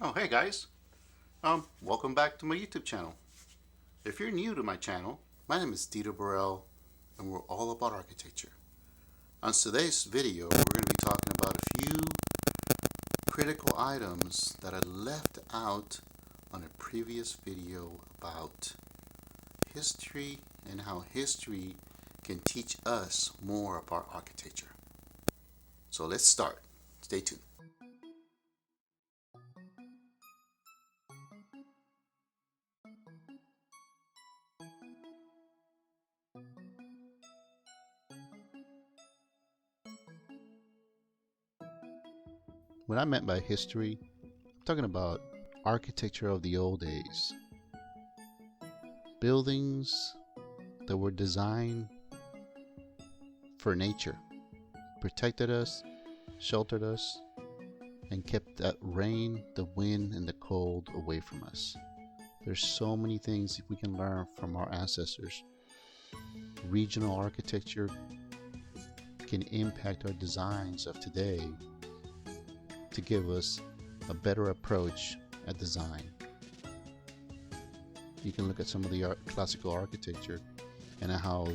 Oh, hey guys. Welcome back to my YouTube channel. If you're new to my channel, my name is Dieter Burrell, and we're all about architecture. On today's video, we're going to be talking about a few critical items that I left out on a previous video about history and how history can teach us more about architecture. So let's start. Stay tuned. What I meant by history, I'm talking about architecture of the old days. Buildings that were designed for nature, protected us, sheltered us, and kept that rain, the wind, and the cold away from us. There's so many things we can learn from our ancestors. Regional architecture can impact our designs of today to give us a better approach at design. You can look at some of the classical architecture and how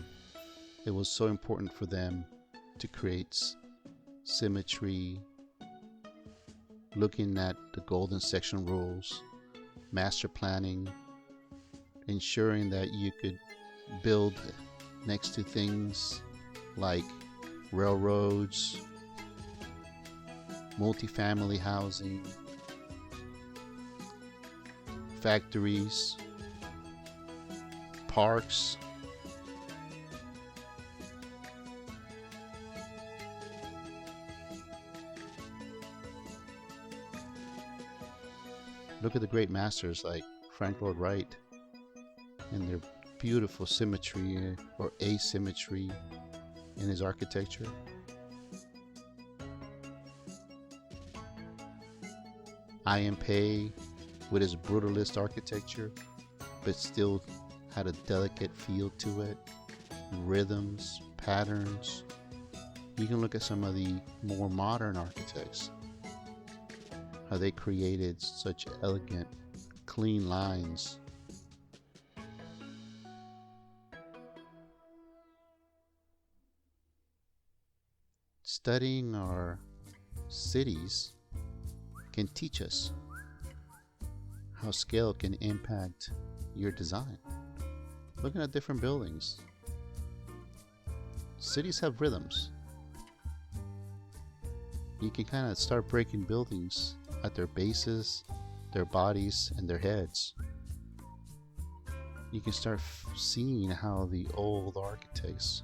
it was so important for them to create symmetry, looking at the golden section rules, master planning, ensuring that you could build next to things like railroads, multifamily housing, factories, parks. Look at the great masters like Frank Lloyd Wright and their beautiful symmetry or asymmetry in his architecture. I.M. Pei with his brutalist architecture, but still had a delicate feel to it, rhythms, patterns. You can look at some of the more modern architects, how they created such elegant, clean lines. Studying our cities can teach us how scale can impact your design. Looking at different buildings, cities have rhythms. You can kind of start breaking buildings at their bases, their bodies, and their heads. You can start seeing how the old architects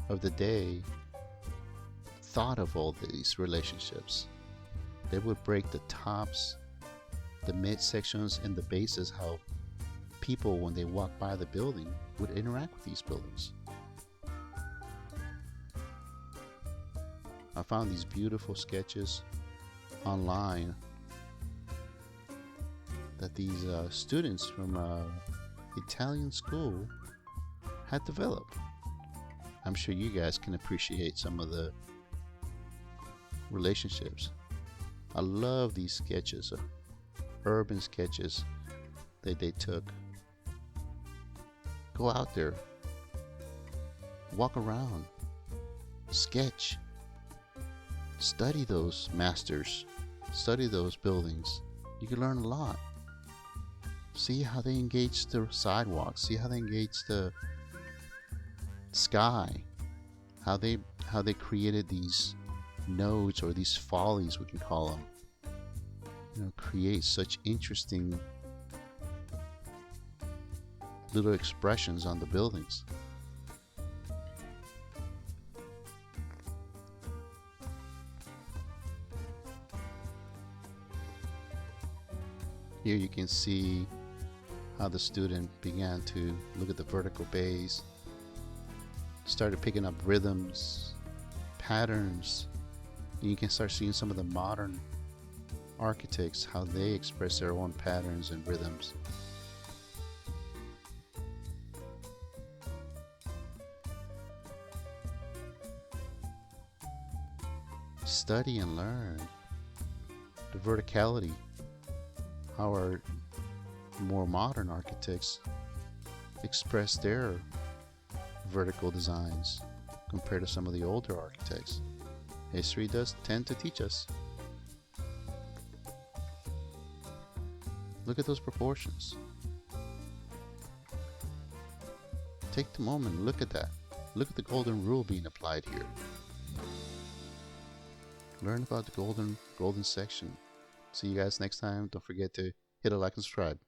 of the day thought of all these relationships. They would break the tops, the midsections, and the bases, how people, when they walk by the building, would interact with these buildings. I found these beautiful sketches online that these students from Italian school had developed. I'm sure you guys can appreciate some of the relationships. I love these sketches, urban sketches that they took. Go out there, walk around, sketch, study those masters, study those buildings. You can learn a lot. See how they engage the sidewalks, see how they engage the sky, how they created these nodes, or these follies we can call them, create such interesting little expressions on the buildings. Here you can see how the student began to look at the vertical bays, started picking up rhythms, patterns. You can start seeing some of the modern architects, how they express their own patterns and rhythms. Study and learn the verticality how our more modern architects express their vertical designs compared to some of the older architects. History does tend to teach us. Look at those proportions. Take the moment and look at that. Look at the golden rule being applied here. Learn about the golden section. See you guys next time. Don't forget to hit a like and subscribe.